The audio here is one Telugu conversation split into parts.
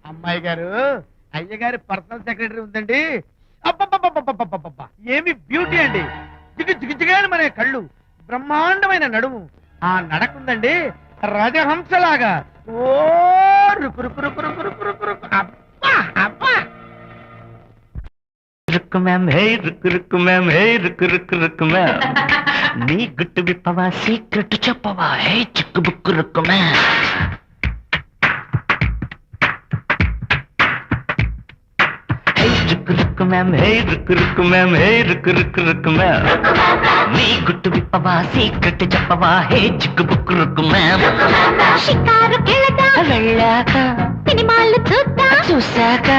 అమ్మాయి గారు, అయ్యగారి పర్సనల్ సెక్రటరీ ఉందండి. అబ్బబ్బబ్బబ్బబ్బబ్బబ్బబ్బా, ఏమి బ్యూటీ అండి. జిగిజిగిజిగాని మన కళ్ళు, బ్రహ్మాండమైన నడుము, ఆ నడకుందండి రాజహంసలాగా. ఓ రుకు రుకు రుకు రుకు రుకు రుకు రుకు. అబ్బా అబ్బా. Rukku ma'am, hey Rukku Rukku ma'am, hey Rukku Rukku Rukku ma'am. నీ గుట్టు విప్పవా, సీక్రెట్ చెప్పవా, హే చిక్కు బుక్కు Rukku ma'am. Rukku Rukku ma'am, hey Rukku Rukku ma'am, hey Rukku Rukku Rukku ma'am. నీ గుట్టు విప్పవా, సీక్రెట్ చెప్పవా, హే చిక్కు బుక్కు రుక్కు మ్యామ్. షికారుకెళదా, వెళ్ళాక సినిమాలు చూద్దా, చూశాక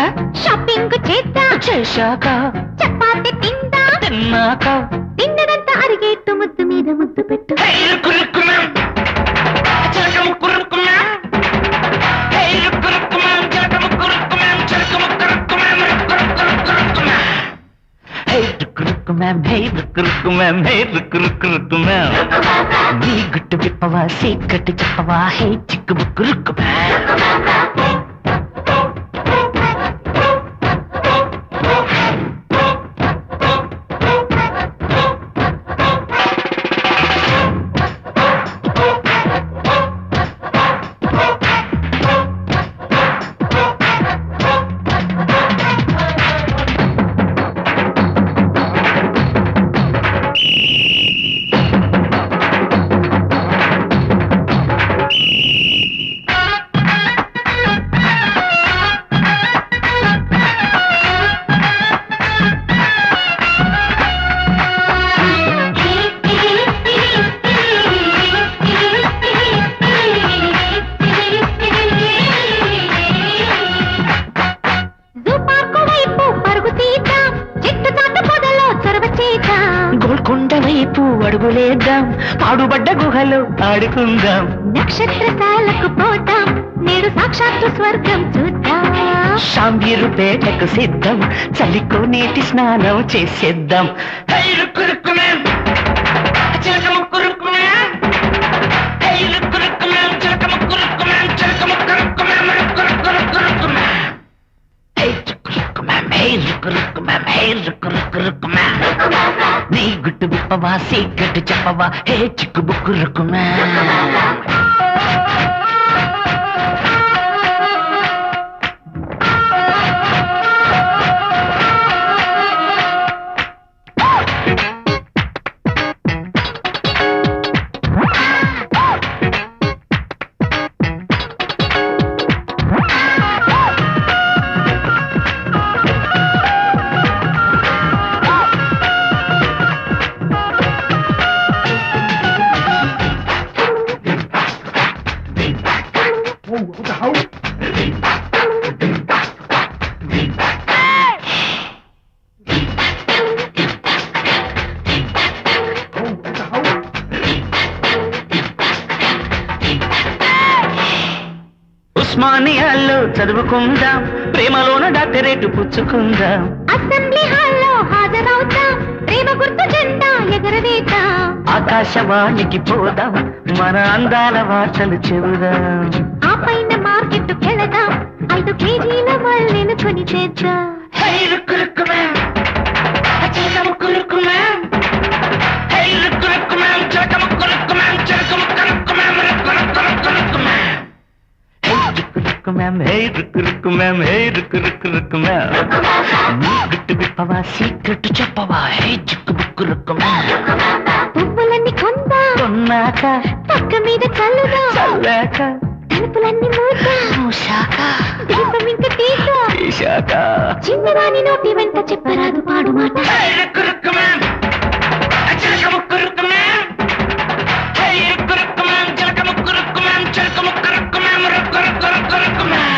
షాపింగ్ చేద్దా, చేశాక చపాతి తిందా, తిన్నాక తిన్నదంతా అరిగేట్టు ముద్దు మీద ముద్దు పెట్టు. హే రుక్కు రుక్కు మ్యామ్, చిలక ముక్కు Rukku ma'am. Hey Rukku Rukku ma'am, చిలక ముక్కు రుక్కు మ్యామ్, చిలక ముక్కు Rukku ma'am, Rukku Rukku Rukku Rukku ma'am. Hey Rukku Rukku ma'am, hey Rukku Rukku ma'am, hey Rukku Rukku Rukku ma'am. నీ గుట్టు విప్పవా, సీక్రెట్ చెప్పవా, హే చిక్కు బుక్కు రుక్కు మ్యామ్. గోల్కొండ వైపు అడుగులేద్దాం, పాడుబడ్డ గుహలో ఆడుకుందాం. నక్షత్రశాలకు పోతాం, నేడు సాక్షాత్తు స్వర్గం చూద్దాం. షాంబీరుపేటకు సిద్ధం, చలికో నీటి స్నానం చేసేద్దాం. హే రుక్కు రుక్కు మ్యామ్, చిలక ముక్కు Rukku ma'am. Hey Rukku Rukku ma'am, చిలక ముక్కు రుక్కు మ్యామ్, చిలక ముక్కు Rukku ma'am, Rukku Rukku Rukku Rukku ma'am. Hey Rukku Rukku ma'am, hey Rukku Rukku ma'am, hey Rukku Rukku Rukku ma'am. నీ గుట్టు విప్పవా, సీక్రెట్ చెప్పవా, హే చిక్కు బుక్కు రుక్కు మ్యామ్. ఉస్మానియాలో చదువుకుందాం, ప్రేమలోన డాక్టరేట్ పుచ్చుకుందాం. అసెంబ్లీ హాల్లో హాజరవుతాం, ప్రేమ గుర్తు జెండా ఎగరవేద్దాం. ఆకాశవాణికి పోదాం, మన అందాల వార్తలు చెబుదాం. ఆ పైన మార్కెట్ కెళదాం, 5 కేజీల మల్లెను కొని చేద్దాం. హే రుక్కు రుక్కు మ్యామ్, చిలక ముక్కు Rukku ma'am. Hey Rukku Rukku ma'am, చిలక ముక్కు రుక్కు మ్యామ్, చిలక ముక్కు Rukku ma'am, Rukku Rukku Rukku Rukku ma'am. Hey Rukku Rukku ma'am, hey Rukku Rukku ma'am, hey Rukku Rukku Rukku ma'am. నీ గుట్టు విప్పవా, సీక్రెట్ చెప్పవా, హే చిక్కు బుక్కు రుక్కు మ్యామ్. పువ్వులన్నీ కొందాం, కొన్నాక పక్క మీద చల్లుదాం. చల్లాక తలుపులన్నీ మూద్దాం, మూసాక దీపం ఇంక తీద్దాం. తీశాక చిన్నదాని నోటి వెంట చెప్పరాదు పాడు మాట. హే రుక్కు రుక్కు మ్యామ్, చిలక ముక్కు Rukku ma'am. Hey Rukku Rukku ma'am, చిలక ముక్కు రుక్కు మ్యామ్, చిలక ముక్కు రుక్కు మ్యామ్, రుక్కు రుక్కు రుక్కు రుక్కు మ్యామ్.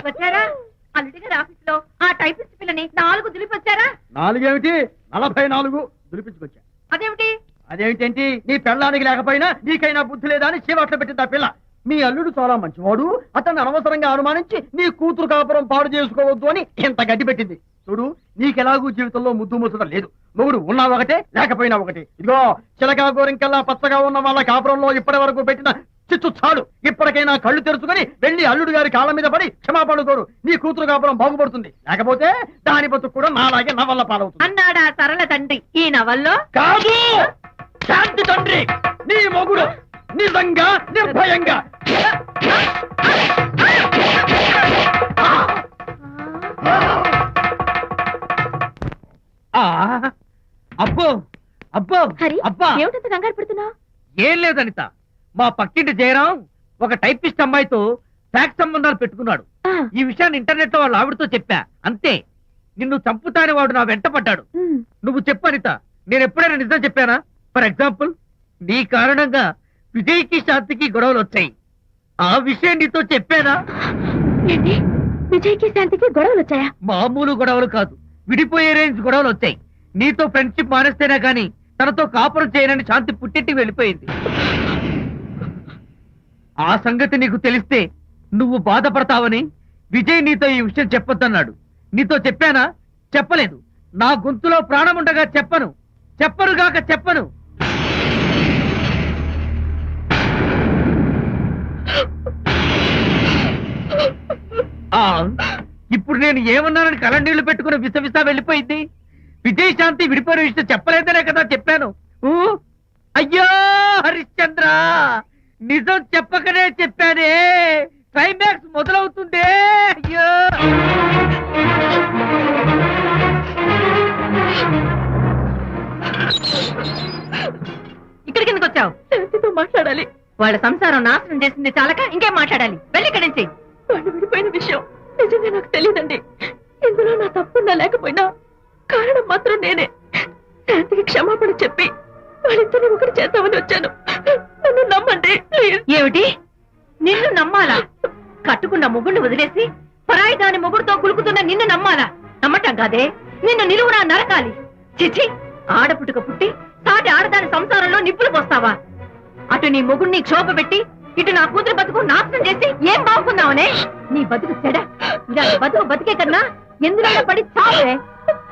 వచ్చారా? అల్లుడి గారి ఆఫీస్ లో ఆ టైపిస్ట్ పిల్లని 4 దులిపొచ్చారా? 4 ఏమిటి, 44 దులిపించుకొచ్చా. అదేమిటి? అదేమిటేంటి, నీ పెళ్ళానికి లేకపోయినా నీకైనా బుద్ధి లేదా అని చీవాట్లో పెట్టింది ఆ పిల్ల. మీ అల్లుడు చాలా మంచివాడు, అతన్ని అనవసరంగా అనుమానించి నీ కూతురు కాపురం పాడు చేసుకోవద్దు అని ఇంత గడ్డి పెట్టింది. చూడు, నీకెలాగూ జీవితంలో ముద్దు ముచ్చట లేదు. మొగుడు ఉన్నా ఒకటే, లేకపోయినా ఒకటే. ఇదిగో చిలకా గోరింకల్లా పచ్చగా ఉన్న వాళ్ళ కాపురంలో ఇప్పటి వరకు పెట్టిన చిచ్చు చాలు. ఇప్పటికైనా కళ్ళు తెరుచుకొని వెళ్ళి అల్లుడు గారి కాళ్ళ మీద పడి క్షమాపణ కోరు. నీ కూతురు కాపురం బాగుపడుతుంది. లేకపోతే దాని బతుకు కూడా నాలాగే నవల్ల పాలవుతుంది అన్నాడా సరళ తండ్రి ఈ నవల్లో. కాదు, శాంతి తండ్రి నీ మొగుడు నిజంగా నిర్భయంగా. అబ్బో అబ్బో హరి అబ్బా, ఏమిటంత కంగారు పెడుతున్నావు? ఏం లేదు అనిత. మా పక్కింటి జయరాం ఒక టైపిస్ట్ అమ్మాయితో ఫ్యాక్స్ సంబంధాలు పెట్టుకున్నాడు. ఈ విషయాన్ని ఇంటర్నెట్ లో వాళ్ళ ఆవిడతో చెప్పా. అంతే. నిన్ను చంపుతాని వాడు నా వెంట పడ్డాడు. నువ్వు చెప్పు అనిత, నేను ఎప్పుడైనా నిజం చెప్పానా? ఫర్ ఎగ్జాంపుల్, నీ కారణంగా విజయ్కి శాంతికి గొడవలు వచ్చాయి. ఆ విషయం నీతో చెప్పానా? ఏంటి, విజయ్కి శాంతికి గొడవలు వచ్చాయా? మామూలు గొడవలు కాదు, విడిపోయే రేంజ్ గొడవలు వచ్చాయి. నీతో ఫ్రెండ్షిప్ మానేస్తేనే గాని తనతో కాపురం చేయనని శాంతి పుట్టింటికి వెళ్ళిపోయింది. ఆ సంగతి నీకు తెలిస్తే నువ్వు బాధపడతావని విజయ్ నీతో ఈ విషయం చెప్పొద్దన్నాడు. నీతో చెప్పానా? చెప్పలేదు. నా గొంతులో ప్రాణముండగా చెప్పను, చెప్పనుగాక చెప్పను. ఇప్పుడు నేను ఏమన్నానని కళ్ళనీళ్లు పెట్టుకుని విసవిస వెళ్ళిపోయింది. విజయ్ శాంతి విడిపోయిన విషయం చెప్పలేదనే కదా చెప్పాను. అయ్యో హరిశ్చంద్ర, నిజం చెప్పకనే చెప్పానే. క్లైమాక్స్ మొదలవుతుందే. అయ్యో ఇక్కడికి ఎందుకు వచ్చావు? శాంతితో మాట్లాడాలి. వాళ్ళ సంసారం నాశనం చేసింది చాలక ఇంకేం మాట్లాడాలి? వెళ్ళి ఇక్కడి నుంచి. వాళ్ళు విడిపోయిన విషయం నిజంగా నాకు తెలియదండి. ఇందులో నా తప్పున్నా లేకపోయినా కారణం మాత్రం నేనే. శాంతికి క్షమాపణ చెప్పి వాళ్ళిద్దరిని ఒకటి చేద్దామని వచ్చాను. నన్ను నమ్మండి ప్లీజ్. ఏమిటి, నిన్ను నమ్మాలా? కట్టుకున్న మొగుడిని వదిలేసి పరాయి దాని మొగుడుతో కులుకుతున్న నిన్ను నమ్మాలా? నమ్మటం కాదే, నిన్ను నిలువునా నరకాలి. చిచి, ఆడపుట్టుక పుట్టి సాటి ఆడదాని సంసారంలో నిప్పులు పోస్తావా? అటు నీ మొగుడిని క్షోభ పెట్టి ఇటు నా కూతురు బతుకు నాశనం చేసి ఏం బాగుకున్నావనే? నీ బతుకు చెడ. ఇలా బతుకు బతికే కన్నా ఎందులో పడి చావే.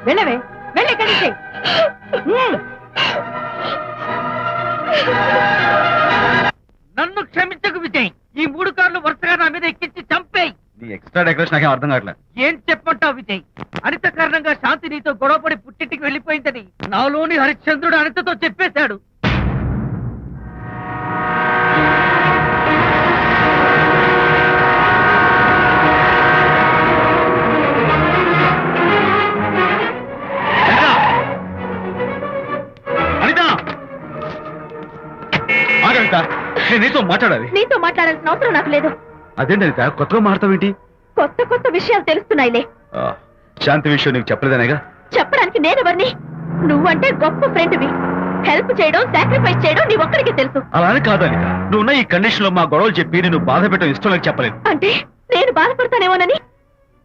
వెళ్ళవే, వెళ్ళి ఎక్కడి నుంచి. నన్ను క్షమించకు విజయ్. ఈ 3 కార్లు వరుసగా నా మీద ఎక్కించి చంపేయి. నీ ఎక్స్ట్రా డెకరేషన్ నాకేం అర్థం కావట్లేదు. ఏం చెప్పంటావు విజయ్? అనిత కారణంగా శాంతి నీతో గొడవపడి పుట్టింటికి వెళ్ళిపోయిందని నాలోని హరిశ్చంద్రుడు అనితతో చెప్పేశాడు. నేను నీతో మాట్లాడాలి. నీతో మాట్లాడాల్సిన అవసరం నాకు లేదు. అదేంటనిత కొత్తగా మాట్లాడతావేంటి? కొత్త కొత్త విషయాలు తెలుస్తున్నాయిలే. శాంతి విషయం నీకు చెప్పలేదనేగా? చెప్పడానికి నేనెవరిని? నువ్వంటే గొప్ప ఫ్రెండ్వి. హెల్ప్ చేయడం, సాక్రిఫైస్ చేయడం నీ ఒక్కడికి తెలుసు. అలానే కాదనిత, నువ్వున్న ఈ కండిషన్ లో మా గొడవలు చెప్పి నేను బాధ పెట్టడం ఇష్టం నాకు చెప్పలేదు. అంటే నేను బాధపడతానేమోనని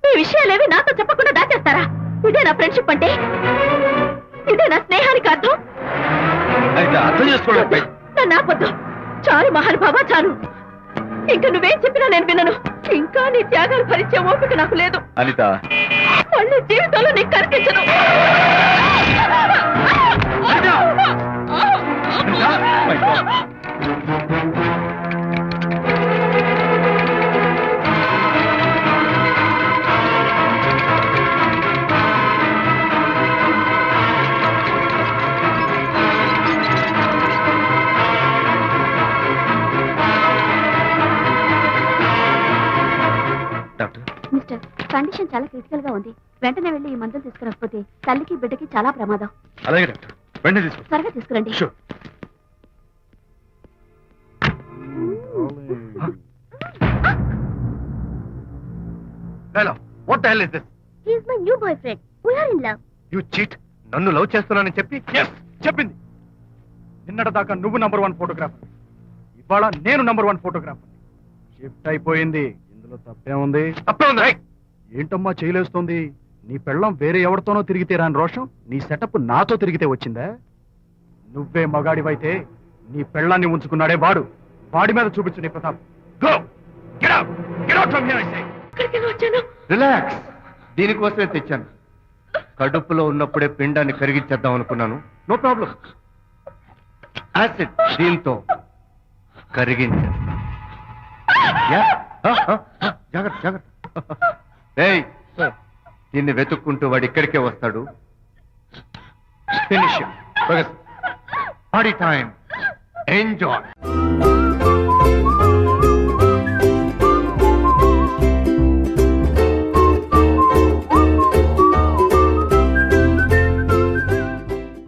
ఈ విషయాలేవి నాతో చెప్పకుండా దాచేస్తారా? ఇదే నా ఫ్రెండ్షిప్ అంటే? ఇదే నా స్నేహానికి అర్థం? అర్థం చేసుకోవడం నన్ను ఆపొద్దు. చాలు మహానుభావా, చాలు. ఇంకా నువ్వేం చెప్పినా నేను వినను. ఇంకా నీ త్యాగాలు భరించే ఓపిక నాకు లేదు. అనిత, మళ్ళీ జీవితంలో నీకు కనిపించను. మిస్టర్, కండిషన్ చాలా క్రిటికల్ గా ఉంది. వెంటనే వెళ్ళి ఈ మందులు తీసుకురాకపోతే తల్లికి బిడ్డకి చాలా ప్రమాదం. అలాగే డాక్టర్, వెంటనే తీసుకో. త్వరగా తీసుకురండి. What the hell is this? He is my new boyfriend. We are in love. You cheat. నన్ను లవ్ చేస్తున్నానని చెప్పి చెప్పింది. నిన్నటి దాకా నువ్వు నంబర్ 1 ఫోటోగ్రాఫర్, ఇవాళ నేను నంబర్ 1 ఫోటోగ్రాఫర్. షిఫ్ట్ అయిపోయింది. ఇందులో తప్పే ఉంది? ఏంటమ్మా చేయలేస్తుంది? నీ పెళ్ళం వేరే ఎవరితోనో తిరిగితే రాని రోషం నీ సెటప్ నాతో తిరిగితే వచ్చిందా? నువ్వే మగాడివైతే నీ పెళ్ళాన్ని ఉంచుకున్నాడే వాడి మీద చూపించు నీ Pratap. Go get out from here I say. ఇక్కడికి వచ్చాను. రిలాక్స్. దీనికోసమే తెచ్చాను. కడుపులో ఉన్నప్పుడే పిండాన్ని కరిగించేద్దాం అనుకున్నాను. No problem. యాసిడ్ దీంతో కరిగించేస్తా. జాగ్రత్త జాగ్రత్త. ఏయ్, దీన్ని వెతుక్కుంటూ వాడు ఇక్కడికే వస్తాడు. ఫినిష్. Body time. ఎంజాయ్.